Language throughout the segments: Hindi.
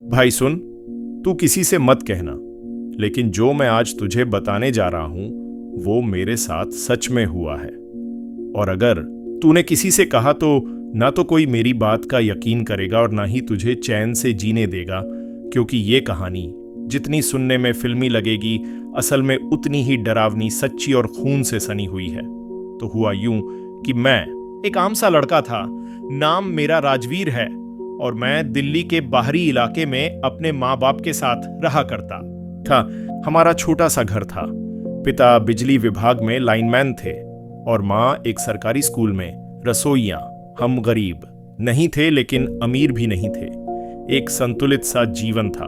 भाई सुन, तू किसी से मत कहना, लेकिन जो मैं आज तुझे बताने जा रहा हूं वो मेरे साथ सच में हुआ है। और अगर तूने किसी से कहा तो ना तो कोई मेरी बात का यकीन करेगा और ना ही तुझे चैन से जीने देगा, क्योंकि ये कहानी जितनी सुनने में फिल्मी लगेगी असल में उतनी ही डरावनी, सच्ची और खून से सनी हुई है। तो हुआ यूं कि मैं एक आम सा लड़का था, नाम मेरा राजवीर है, और मैं दिल्ली के बाहरी इलाके में अपने माँ बाप के साथ रहा करता था। हमारा छोटा सा घर था। पिता बिजली विभाग में लाइनमैन थे और माँ एक सरकारी स्कूल में रसोइया। हम गरीब नहीं थे लेकिन अमीर भी नहीं थे। एक संतुलित सा जीवन था।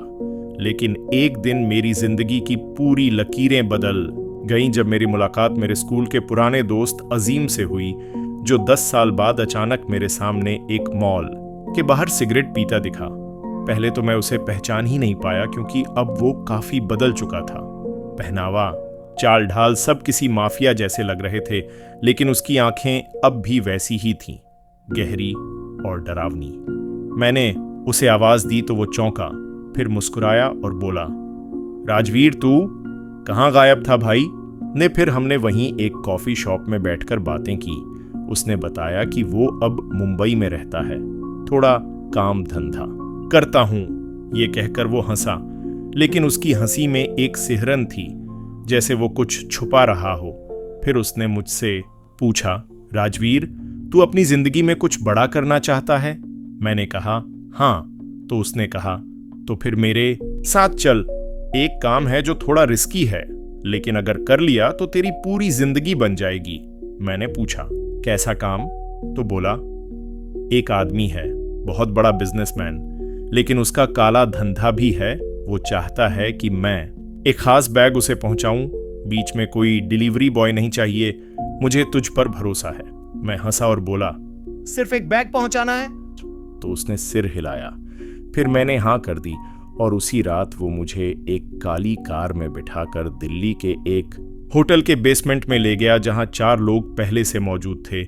लेकिन एक दिन मेरी जिंदगी की पूरी लकीरें बदल गईं जब मेरी मुलाकात मेरे स्कूल के पुराने दोस्त अजीम से हुई, जो 10 साल बाद अचानक मेरे सामने एक मॉल के बाहर सिगरेट पीता दिखा। पहले तो मैं उसे पहचान ही नहीं पाया, क्योंकि अब वो काफी बदल चुका था। पहनावा, चाल ढाल सब किसी माफिया जैसे लग रहे थे, लेकिन उसकी आंखें अब भी वैसी ही थीं, गहरी और डरावनी। मैंने उसे आवाज दी तो वो चौंका, फिर मुस्कुराया और बोला, राजवीर तू कहाँ गायब था भाई? फिर हमने वहीं एक कॉफी शॉप में बैठकर बातें की। उसने बताया कि वो अब मुंबई में रहता है, थोड़ा काम धंधा करता हूं। ये कहकर वो हंसा, लेकिन उसकी हंसी में एक सिहरन थी, जैसे वो कुछ छुपा रहा हो। फिर उसने मुझसे पूछा, राजवीर तू अपनी जिंदगी में कुछ बड़ा करना चाहता है? मैंने कहा हाँ। तो उसने कहा, तो फिर मेरे साथ चल। एक काम है जो थोड़ा रिस्की है, लेकिन अगर कर लिया तो तेरी पूरी जिंदगी बन जाएगी। मैंने पूछा, कैसा काम? तो बोला, एक आदमी है, बहुत बड़ा बिजनेसमैन, लेकिन उसका काला धंधा भी है। वो चाहता है कि मैं एक खास बैग उसे पहुंचाऊं। बीच में कोई डिलीवरी बॉय नहीं चाहिए। मुझे तुझ पर भरोसा है। मैं हंसा और बोला, सिर्फ एक बैग पहुंचाना है? तो उसने सिर हिलाया। फिर मैंने हाँ कर दी और उसी रात वो मुझे एक काली कार में बिठाकर दिल्ली के एक होटल के बेसमेंट में ले गया, जहां 4 लोग पहले से मौजूद थे।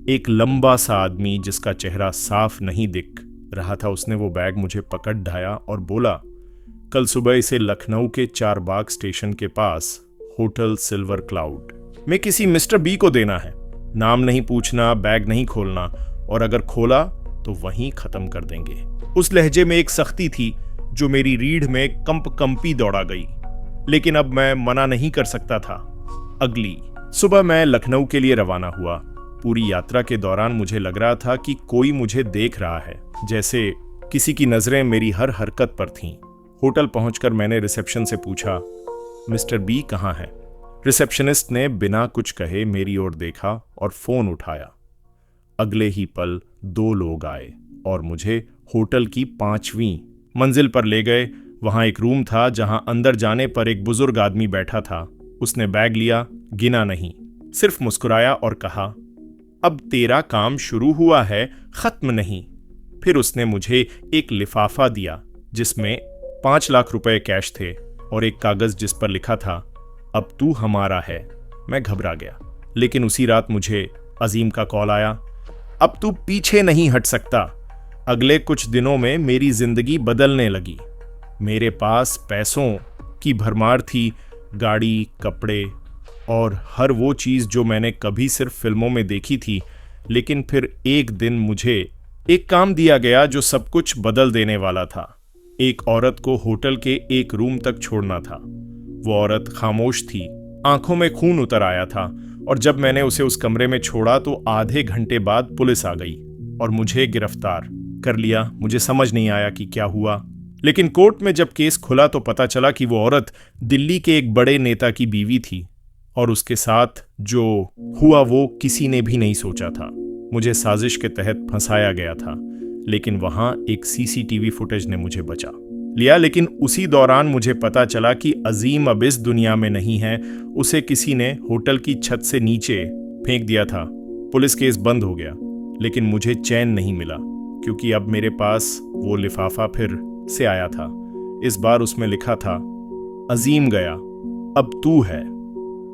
एक लंबा सा आदमी जिसका चेहरा साफ नहीं दिख रहा था, उसने वो बैग मुझे पकड़ ढाया और बोला, कल सुबह इसे लखनऊ के चारबाग स्टेशन के पास होटल सिल्वर क्लाउड में किसी मिस्टर बी को देना है। नाम नहीं पूछना, बैग नहीं खोलना, और अगर खोला तो वहीं खत्म कर देंगे। उस लहजे में एक सख्ती थी जो मेरी रीढ़ में कंपी दौड़ा गई, लेकिन अब मैं मना नहीं कर सकता था। अगली सुबह मैं लखनऊ के लिए रवाना हुआ। पूरी यात्रा के दौरान मुझे लग रहा था कि कोई मुझे देख रहा है, जैसे किसी की नजरें मेरी हर हरकत पर थीं। होटल पहुंचकर मैंने रिसेप्शन से पूछा, मिस्टर बी कहाँ है? रिसेप्शनिस्ट ने बिना कुछ कहे मेरी ओर देखा और फोन उठाया। अगले ही पल 2 लोग आए और मुझे होटल की 5वीं मंजिल पर ले गए। वहां एक रूम था जहां अंदर जाने पर एक बुजुर्ग आदमी बैठा था। उसने बैग लिया, गिना नहीं, सिर्फ मुस्कुराया और कहा, अब तेरा काम शुरू हुआ है, खत्म नहीं। फिर उसने मुझे एक लिफाफा दिया जिसमें 5 लाख रुपए कैश थे और एक कागज जिस पर लिखा था, अब तू हमारा है। मैं घबरा गया, लेकिन उसी रात मुझे अजीम का कॉल आया, अब तू पीछे नहीं हट सकता। अगले कुछ दिनों में मेरी जिंदगी बदलने लगी। मेरे पास पैसों की भरमार थी, गाड़ी, कपड़े और हर वो चीज़ जो मैंने कभी सिर्फ फिल्मों में देखी थी। लेकिन फिर एक दिन मुझे एक काम दिया गया जो सब कुछ बदल देने वाला था। एक औरत को होटल के एक रूम तक छोड़ना था। वो औरत खामोश थी, आंखों में खून उतर आया था, और जब मैंने उसे उस कमरे में छोड़ा तो आधे घंटे बाद पुलिस आ गई और मुझे गिरफ्तार कर लिया। मुझे समझ नहीं आया कि क्या हुआ, लेकिन कोर्ट में जब केस खुला तो पता चला कि वो औरत दिल्ली के एक बड़े नेता की बीवी थी, और उसके साथ जो हुआ वो किसी ने भी नहीं सोचा था। मुझे साजिश के तहत फंसाया गया था, लेकिन वहां एक सीसीटीवी फुटेज ने मुझे बचा लिया। लेकिन उसी दौरान मुझे पता चला कि अजीम अब इस दुनिया में नहीं है। उसे किसी ने होटल की छत से नीचे फेंक दिया था। पुलिस केस बंद हो गया, लेकिन मुझे चैन नहीं मिला, क्योंकि अब मेरे पास वो लिफाफा फिर से आया था। इस बार उसमें लिखा था, अजीम गया, अब तू है।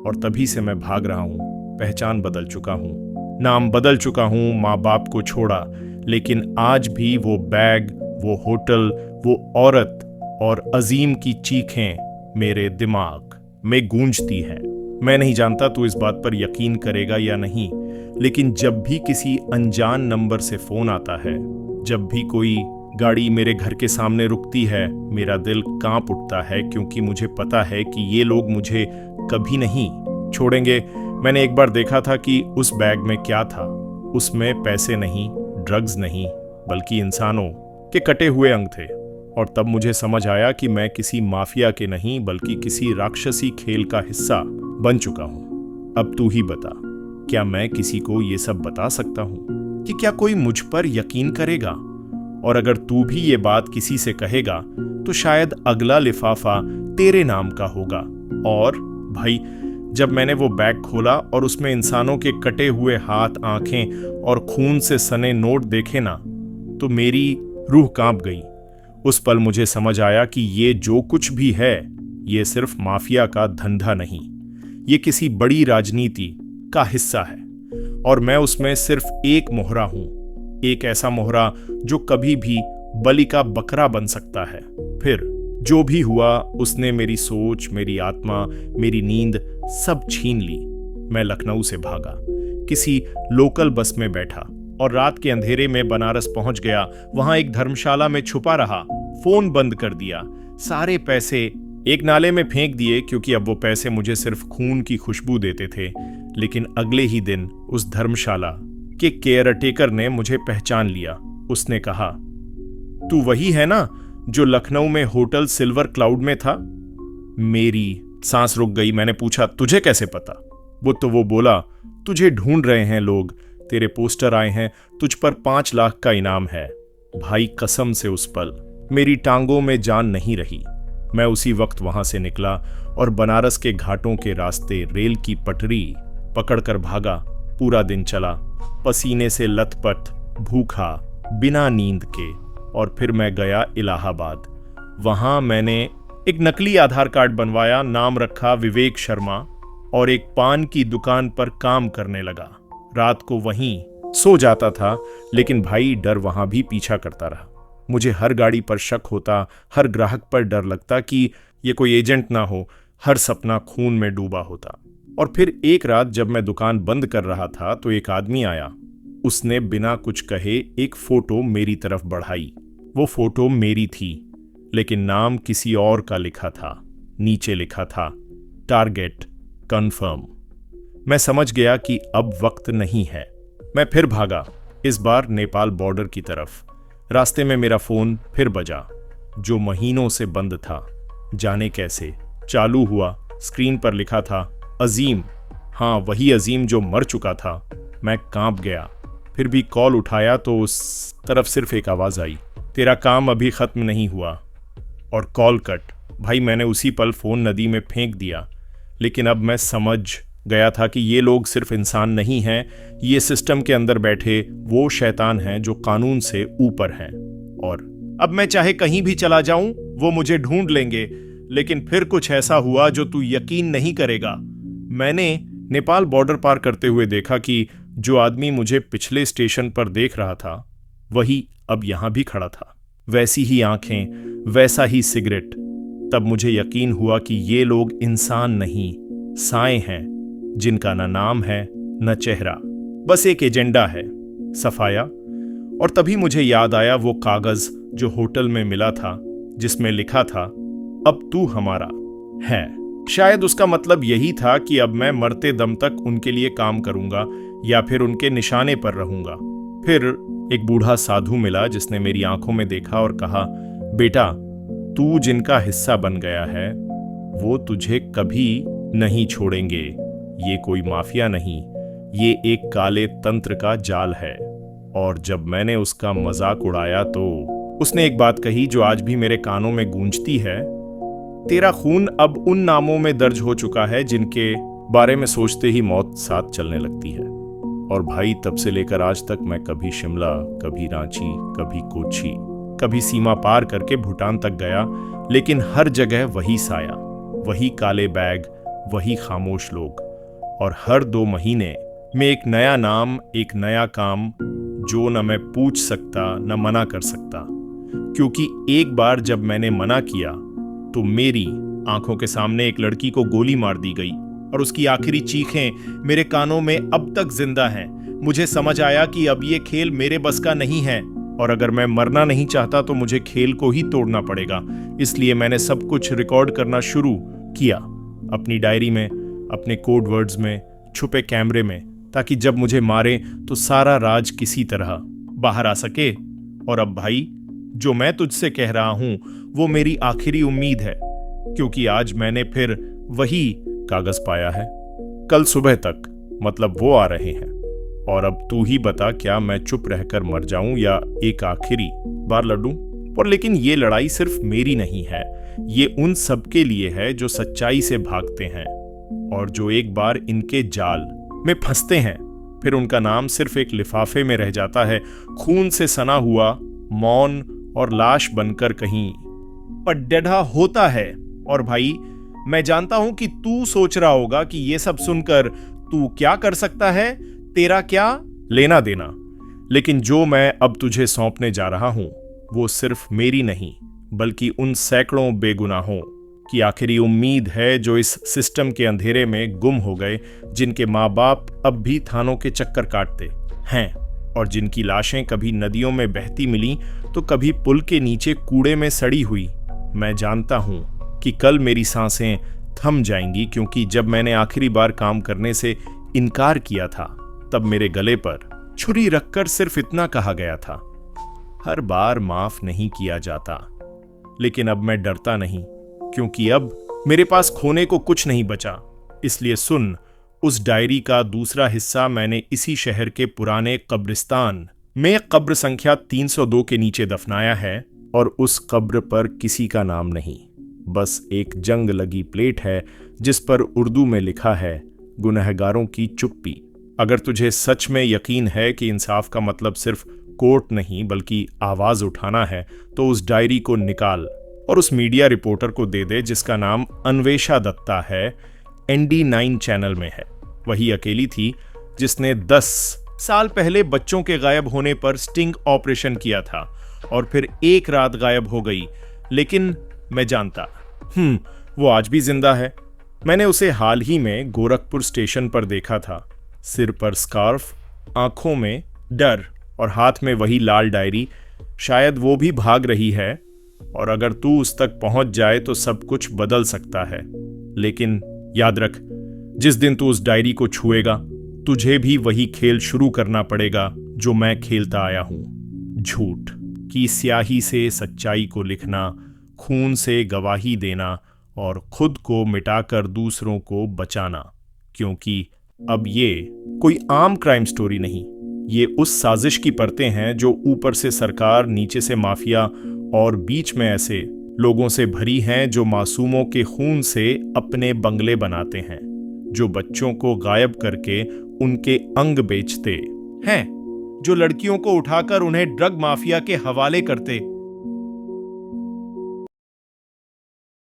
और तभी से मैं भाग रहा हूं। पहचान बदल चुका हूं, नाम बदल चुका हूं, माँ बाप को छोड़ा, लेकिन आज भी वो बैग, वो होटल, वो औरत और अजीम की चीखें मेरे दिमाग में गूंजती हैं। मैं नहीं जानता तू इस बात पर यकीन करेगा या नहीं, लेकिन जब भी किसी अनजान नंबर से फोन आता है, जब भी कोई गाड़ी मेरे घर के सामने रुकती है, मेरा दिल कांप उठता है, क्योंकि मुझे पता है कि ये लोग मुझे कभी नहीं छोड़ेंगे। मैंने एक बार देखा था कि उस बैग में क्या था। उसमें पैसे नहीं, ड्रग्स नहीं, बल्कि इंसानों के कटे हुए अंग थे। और तब मुझे समझ आया कि मैं किसी माफिया के नहीं, बल्कि किसी राक्षसी खेल का हिस्सा बन चुका हूं। अब तू ही बता, क्या मैं किसी को ये सब बता सकता हूं? कि क्या कोई मुझ पर यकीन करेगा? और अगर तू भी ये बात किसी से कहेगा तो शायद अगला लिफाफा तेरे नाम का होगा। और भाई, जब मैंने वो बैग खोला और उसमें इंसानों के कटे हुए हाथ, आंखें और खून से सने नोट देखे ना, तो मेरी रूह कांप गई। उस पल मुझे समझ आया कि ये जो कुछ भी है, ये सिर्फ माफिया का धंधा नहीं, ये किसी बड़ी राजनीति का हिस्सा है। और मैं उसमें सिर्फ एक मोहरा हूं, एक ऐसा मोहरा जो कभी भी बलि का बकरा बन सकता है। फिर जो भी हुआ, उसने मेरी सोच, मेरी आत्मा, मेरी नींद सब छीन ली। मैं लखनऊ से भागा, किसी लोकल बस में बैठा और रात के अंधेरे में बनारस पहुंच गया। वहां एक धर्मशाला में छुपा रहा, फोन बंद कर दिया, सारे पैसे एक नाले में फेंक दिए, क्योंकि अब वो पैसे मुझे सिर्फ खून की खुशबू देते थे। लेकिन अगले ही दिन उस धर्मशाला के केयरटेकर ने मुझे पहचान लिया। उसने कहा, तू वही है ना जो लखनऊ में होटल सिल्वर क्लाउड में था? मेरी सांस रुक गई। मैंने पूछा, तुझे कैसे पता? वो बोला, तुझे ढूंढ रहे हैं लोग, तेरे पोस्टर आए हैं, तुझ पर 5 लाख का इनाम है। भाई, कसम से उस पल मेरी टांगों में जान नहीं रही। मैं उसी वक्त वहां से निकला और बनारस के घाटों के रास्ते रेल की पटरी पकड़कर भागा। पूरा दिन चला, पसीने से लथपथ, भूखा, बिना नींद के। और फिर मैं गया इलाहाबाद। वहां मैंने एक नकली आधार कार्ड बनवाया, नाम रखा विवेक शर्मा, और एक पान की दुकान पर काम करने लगा। रात को वहीं सो जाता था, लेकिन भाई, डर वहां भी पीछा करता रहा। मुझे हर गाड़ी पर शक होता, हर ग्राहक पर डर लगता कि ये कोई एजेंट ना हो। हर सपना खून में डूबा होता। और फिर एक रात जब मैं दुकान बंद कर रहा था तो एक आदमी आया। उसने बिना कुछ कहे एक फोटो मेरी तरफ बढ़ाई। वो फोटो मेरी थी, लेकिन नाम किसी और का लिखा था। नीचे लिखा था, टारगेट कंफर्म। मैं समझ गया कि अब वक्त नहीं है। मैं फिर भागा, इस बार नेपाल बॉर्डर की तरफ। रास्ते में मेरा फोन फिर बजा, जो महीनों से बंद था। जाने कैसे चालू हुआ। स्क्रीन पर लिखा था, अजीम। हाँ, वही अजीम जो मर चुका था। मैं कांप गया। फिर भी कॉल उठाया तो उस तरफ सिर्फ एक आवाज आई, तेरा काम अभी खत्म नहीं हुआ। और कॉल कट। भाई, मैंने उसी पल फोन नदी में फेंक दिया। लेकिन अब मैं समझ गया था कि ये लोग सिर्फ इंसान नहीं हैं, ये सिस्टम के अंदर बैठे वो शैतान हैं जो कानून से ऊपर हैं। और अब मैं चाहे कहीं भी चला जाऊं, वो मुझे ढूंढ लेंगे। लेकिन फिर कुछ ऐसा हुआ जो तू यकीन नहीं करेगा। मैंने नेपाल बॉर्डर पार करते हुए देखा कि जो आदमी मुझे पिछले स्टेशन पर देख रहा था, वही अब यहां भी खड़ा था। वैसी ही आंखें, वैसा ही सिगरेट। तब मुझे यकीन हुआ कि ये लोग इंसान नहीं, साएं हैं, जिनका न नाम है न चेहरा, बस एक एजेंडा है, सफाया। और तभी मुझे याद आया वो कागज जो होटल में मिला था, जिसमें लिखा था, अब तू हमारा है। शायद उसका मतलब यही था कि अब मैं मरते दम तक उनके लिए काम करूंगा या फिर उनके निशाने पर रहूंगा। फिर एक बूढ़ा साधु मिला जिसने मेरी आंखों में देखा और कहा, बेटा, तू जिनका हिस्सा बन गया है वो तुझे कभी नहीं छोड़ेंगे। ये कोई माफिया नहीं, ये एक काले तंत्र का जाल है। और जब मैंने उसका मजाक उड़ाया तो उसने एक बात कही जो आज भी मेरे कानों में गूंजती है, तेरा खून अब उन नामों में दर्ज हो चुका है जिनके बारे में सोचते ही मौत साथ चलने लगती है। और भाई, तब से लेकर आज तक मैं कभी शिमला, कभी रांची, कभी कोच्चि, कभी सीमा पार करके भूटान तक गया, लेकिन हर जगह वही साया, वही काले बैग, वही खामोश लोग। और हर 2 महीने में एक नया नाम, एक नया काम, जो न मैं पूछ सकता न मना कर सकता। क्योंकि एक बार जब मैंने मना किया तो मेरी आंखों के सामने एक लड़की को गोली मार दी गई और उसकी आखिरी चीखें मेरे कानों में अब तक जिंदा हैं। मुझे समझ आया कि अब ये खेल मेरे बस का नहीं है और अगर मैं मरना नहीं चाहता तो मुझे खेल को ही तोड़ना पड़ेगा। इसलिए मैंने सब कुछ रिकॉर्ड करना शुरू किया, अपनी डायरी में, अपने कोड वर्ड्स में, छुपे कैमरे में, ताकि जब मुझे मारे तो सारा राज किसी तरह बाहर आ सके। और अब भाई, जो मैं तुझसे कह रहा हूं वो मेरी आखिरी उम्मीद है, क्योंकि आज मैंने फिर वही कागज पाया है। कल सुबह तक, मतलब वो आ रहे हैं। और अब तू ही बता, क्या मैं चुप रहकर मर जाऊं या एक आखिरी बार लड़ूं? और लेकिन ये लड़ाई सिर्फ मेरी नहीं है, ये उन सब के लिए है जो सच्चाई से भागते हैं और जो एक बार इनके जाल में फंसते हैं, फिर उनका नाम सिर्फ एक लिफाफे में रह जाता है, खून से सना हुआ, मौन और लाश बनकर कहीं पर डढ़ा होता है। और भाई, मैं जानता हूं कि तू सोच रहा होगा कि ये सब सुनकर तू क्या कर सकता है, तेरा क्या लेना देना। लेकिन जो मैं अब तुझे सौंपने जा रहा हूं वो सिर्फ मेरी नहीं, बल्कि उन सैकड़ों बेगुनाहों की आखिरी उम्मीद है जो इस सिस्टम के अंधेरे में गुम हो गए, जिनके माँ बाप अब भी थानों के चक्कर काटते हैं और जिनकी लाशें कभी नदियों में बहती मिली तो कभी पुल के नीचे कूड़े में सड़ी हुई। मैं जानता हूं कि कल मेरी सांसें थम जाएंगी, क्योंकि जब मैंने आखिरी बार काम करने से इनकार किया था तब मेरे गले पर छुरी रखकर सिर्फ इतना कहा गया था, हर बार माफ नहीं किया जाता। लेकिन अब मैं डरता नहीं, क्योंकि अब मेरे पास खोने को कुछ नहीं बचा। इसलिए सुन, उस डायरी का दूसरा हिस्सा मैंने इसी शहर के पुराने कब्रिस्तान में कब्र संख्या 302 के नीचे दफनाया है। और उस कब्र पर किसी का नाम नहीं, बस एक जंग लगी प्लेट है जिस पर उर्दू में लिखा है, गुनहगारों की चुप्पी। अगर तुझे सच में यकीन है कि इंसाफ का मतलब सिर्फ कोर्ट नहीं बल्कि आवाज उठाना है, तो उस डायरी को निकाल और उस मीडिया रिपोर्टर को दे दे जिसका नाम अन्वेषा दत्ता है, ND9 चैनल में है। वही अकेली थी जिसने 10 साल पहले बच्चों के गायब होने पर स्टिंग ऑपरेशन किया था और फिर एक रात गायब हो गई। लेकिन मैं जानता, वो आज भी जिंदा है। मैंने उसे हाल ही में गोरखपुर स्टेशन पर देखा था, सिर पर स्कार्फ, आंखों में डर और हाथ में वही लाल डायरी। शायद वो भी भाग रही है और अगर तू उस तक पहुंच जाए तो सब कुछ बदल सकता है। लेकिन याद रख, जिस दिन तू उस डायरी को छुएगा तुझे भी वही खेल शुरू करना पड़ेगा जो मैं खेलता आया हूं। झूठ की स्याही से सच्चाई को लिखना, खून से गवाही देना और खुद को मिटाकर दूसरों को बचाना। क्योंकि अब ये कोई आम क्राइम स्टोरी नहीं, ये उस साजिश की परतें हैं जो ऊपर से सरकार, नीचे से माफिया और बीच में ऐसे लोगों से भरी हैं जो मासूमों के खून से अपने बंगले बनाते हैं, जो बच्चों को गायब करके उनके अंग बेचते हैं, जो लड़कियों को उठाकर उन्हें ड्रग माफिया के हवाले करते